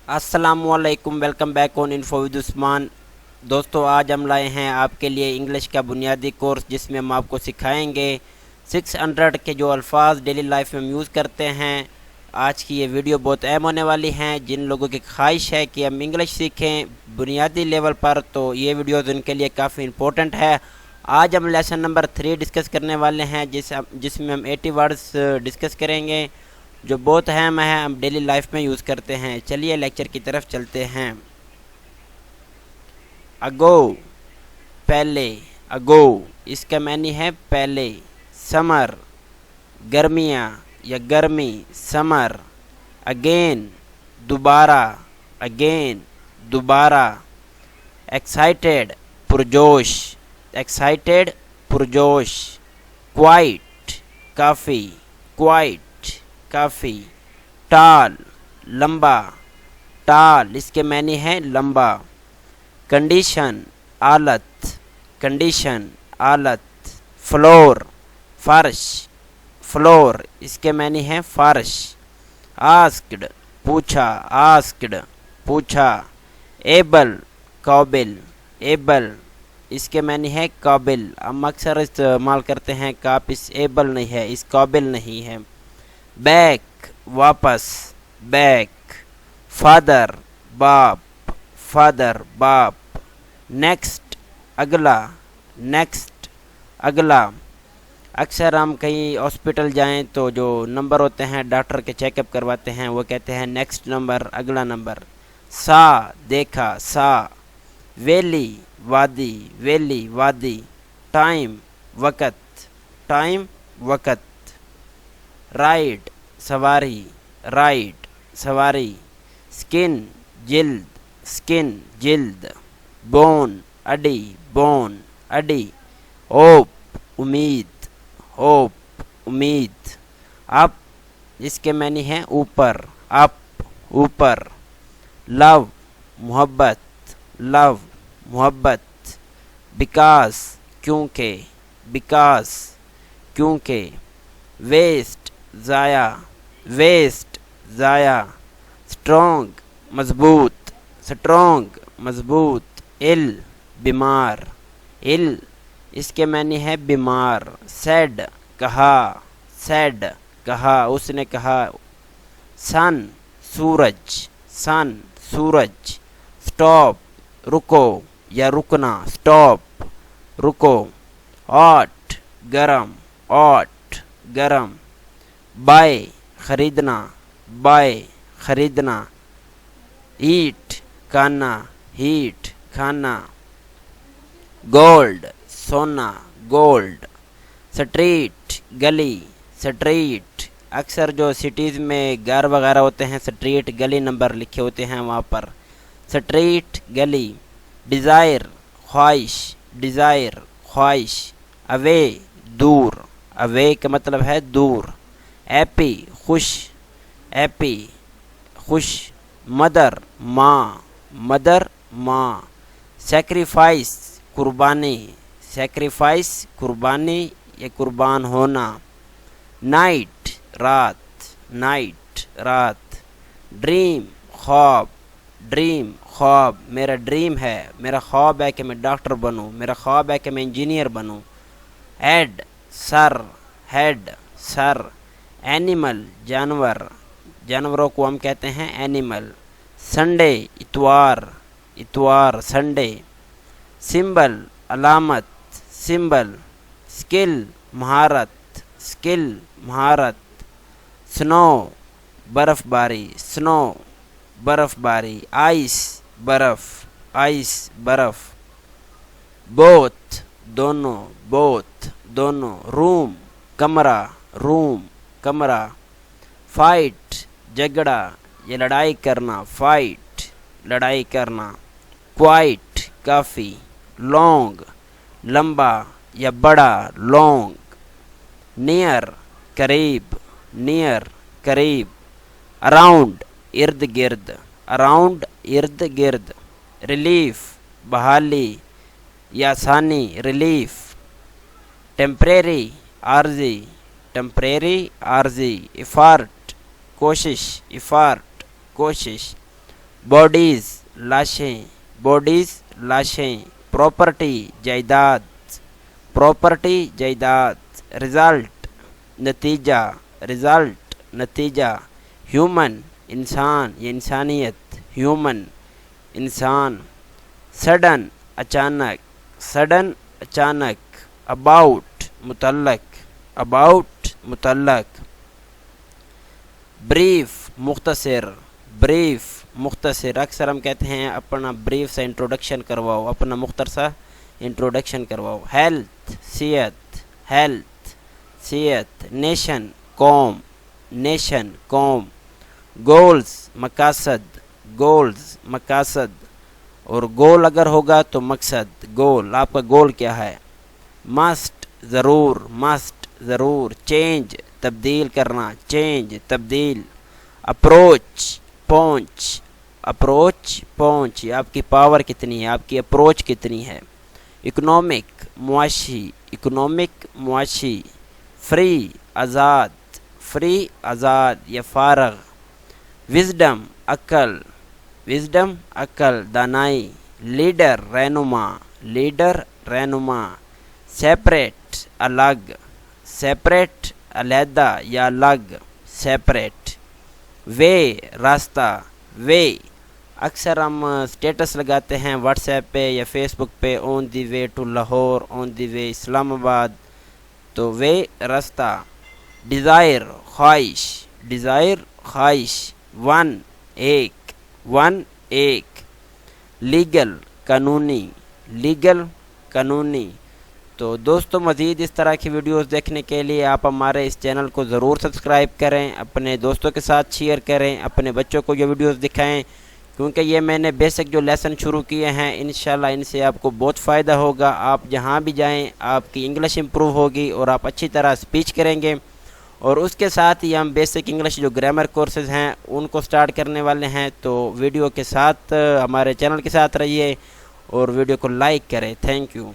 अस्सलामुअलैकुम, welcome back on info with Usman. दोस्तों, आज हम लाए हैं आपके लिए इंग्लिश का बुनियादी कोर्स जिसमें हम आपको सिखाएंगे 600 के जो अल्फाज डेली लाइफ में हम यूज़ करते हैं। आज की ये वीडियो बहुत अहम होने वाली हैं। जिन लोगों की ख्वाहिश है कि हम इंग्लिश सीखें बुनियादी लेवल पर, तो ये वीडियो उनके लिए काफ़ी इम्पोर्टेंट है। आज हम लेसन नंबर 3 डिस्कस करने वाले हैं जिसमें हम 80 वर्ड्स डिस्कस करेंगे जो बहुत अहम है, हम डेली लाइफ में यूज़ करते हैं। चलिए लेक्चर की तरफ चलते हैं। अगो, पहले। अगो इसका मैनी है पहले। समर, गर्मियाँ या गर्मी, समर। अगेन, दोबारा, अगेन, दोबारा। एक्साइटेड, पुरजोश, एक्साइटेड, पुरजोश। क्वाइट, काफ़ी, क्वाइट, काफ़ी। टाल, लंबा, टाल इसके मैनी है लंबा। कंडीशन, आलत, कंडीशन, आलत। फ्लोर, फर्श, फ्लोर इसके मैनी है फर्श। आस्क्ड, पूछा, आस्क्ड, पूछा। एबल, काबिल, एबल इसके मैनी है काबिल। हम अक्सर इस्तेमाल करते हैं काप, इस एबल नहीं है, इस काबिल नहीं है। बैक, वापस, बैक। फादर, बाप, फादर, बाप। नेक्स्ट, अगला, नेक्स्ट, अगला। अक्सर हम कहीं हॉस्पिटल जाएं तो जो नंबर होते हैं डॉक्टर के चेकअप करवाते हैं वो कहते हैं नेक्स्ट नंबर, अगला नंबर। सा, देखा, सा। वैली, वादी, वैली, वादी। टाइम, वक़्त, टाइम, वक़्त। राइड, सवारी, राइड, सवारी। स्किन, जिल्द, स्किन, जिल्द। बोन, अडी, बोन, अडी। होप, उम्मीद, होप, उम्मीद। अप इसके मैनी है ऊपर, अप, ऊपर। लव, मोहब्बत, लव, मोहब्बत। बिकॉज, क्योंकि, बिकॉज, क्योंकि। वेस्ट, ज़ाया, वेस्ट, ज़ाया। स्ट्रॉन्ग, मजबूत, स्ट्रॉन्ग, मजबूत। इल, बीमार, इल इसके मैनी है बीमार। सैड, कहा, सैड, कहा, उसने कहा। सन, सूरज, सन, सूरज। स्टॉप, रुको या रुकना, स्टॉप, रुको। हॉट, गरम, हॉट, गरम। बाय, खरीदना, बाय, खरीदना। ईट, खाना, हीट, खाना। गोल्ड, सोना, गोल्ड। स्ट्रीट, गली, स्ट्रीट। अक्सर जो सिटीज़ में घर वगैरह होते हैं स्ट्रीट गली नंबर लिखे होते हैं वहाँ पर। स्ट्रीट, गली। डिज़ायर, ख्वाहिश, डिज़ायर, ख्वाहिश। अवे, दूर, अवे का मतलब है दूर। हैप्पी, खुश, हैप्पी, खुश। मदर, माँ, मदर, माँ। सेक्रीफाइस, कुर्बानी, सेक्रीफाइस, कुर्बानी या कुर्बान होना। नाइट, रात, नाइट, रात। ड्रीम, ख्वाब, ड्रीम, ख्वाब। मेरा ड्रीम है, मेरा ख्वाब है कि मैं डॉक्टर बनूं, मेरा ख्वाब है कि मैं इंजीनियर बनूं। Head, sir, head, sir. Animal, जानवर, जानवरों को हम कहते हैं एनिमल। संडे, इतवार, इतवार, संडे। सिंबल, अलामत, सिंबल। स्किल, महारत, स्किल, महारत। स्नो, बर्फबारी, स्नो, बर्फबारी। आइस, बर्फ, आइस, बर्फ। बोथ, दोनों, बोथ, दोनों। रूम, कमरा, रूम, कमरा। फाइट, झगड़ा या लड़ाई करना, फाइट, लड़ाई करना। क्वाइट, काफ़ी। लॉन्ग, लंबा या बड़ा, लॉन्ग। नियर, करीब, नियर, करीब। अराउंड, इर्द गिर्द, अराउंड, इर्द गिर्द। रिलीफ, बहाली या आसानी, रिलीफ। टेम्परेरी, आर्जी, टेम्परेरी, आर्जी। इफ़ार्ट, कोशिश, इफ़ार्ट, कोशिश। बॉडीज़ लाशें, बॉडीज़ लाशें। प्रॉपर्टी जायदाद, प्रॉपर्टी जायदाद। रिज़ल्ट नतीजा, रिज़ल्ट नतीजा। ह्यूमन इंसान या इंसानियत, ह्यूमन इंसान। सडन अचानक, सडन अचानक। अबाउट मुतल्लक, अबाउट मुतल्लक। ब्रीफ मुख्तसर, ब्रीफ मुख्तसर। अक्सर हम कहते हैं अपना ब्रीफ सा इंट्रोडक्शन करवाओ, अपना मुख्तर सा इंट्रोडक्शन करवाओ। हेल्थ सेहत, हेल्थ सेहत। नेशन कौम, नेशन कौम। गोल्स मकासद, गोल्स मकासद। और गोल अगर होगा तो मकसद, गोल, आपका गोल क्या है। मस्ट ज़रूर, मस्ट ज़रूर। चेंज तब्दील करना, चेंज तब्दील। अप्रोच पहुँच, अप्रोच पहुँच। आपकी पावर कितनी है, आपकी अप्रोच कितनी है। इकोनॉमिक मुआशी, इकोनॉमिक मुआशी। फ्री आज़ाद, फ्री आज़ाद या फारग। विज़डम अक्ल, विज़डम अक्ल दानाई। लीडर रहनुमा, लीडर रहनुमा। सेपरेट अलग, सेपरेट अलहदा या अलग, सेपरेट। वे रास्ता, वे। अक्सर हम स्टेटस लगाते हैं व्हाट्सएप पे या फेसबुक पे, on the way to Lahore, on the way Islamabad, तो वे रास्ता। डिज़ायर ख्वाहिश, डिज़ायर ख्वाहिश। वन एक, वन एक। लीगल कानूनी, लीगल कानूनी। तो दोस्तों मज़ीद इस तरह की वीडियोस देखने के लिए आप हमारे इस चैनल को ज़रूर सब्सक्राइब करें, अपने दोस्तों के साथ शेयर करें, अपने बच्चों को ये वीडियोस दिखाएं, क्योंकि ये मैंने बेसिक जो लेसन शुरू किए हैं इंशाल्लाह इनसे आपको बहुत फ़ायदा होगा। आप जहाँ भी जाएं आपकी इंग्लिश इम्प्रूव होगी और आप अच्छी तरह स्पीच करेंगे। और उसके साथ ही हम बेसिक इंग्लिश जो ग्रामर कोर्सेज़ हैं उनको स्टार्ट करने वाले हैं। तो वीडियो के साथ हमारे चैनल के साथ रहिए और वीडियो को लाइक करें। Thank you.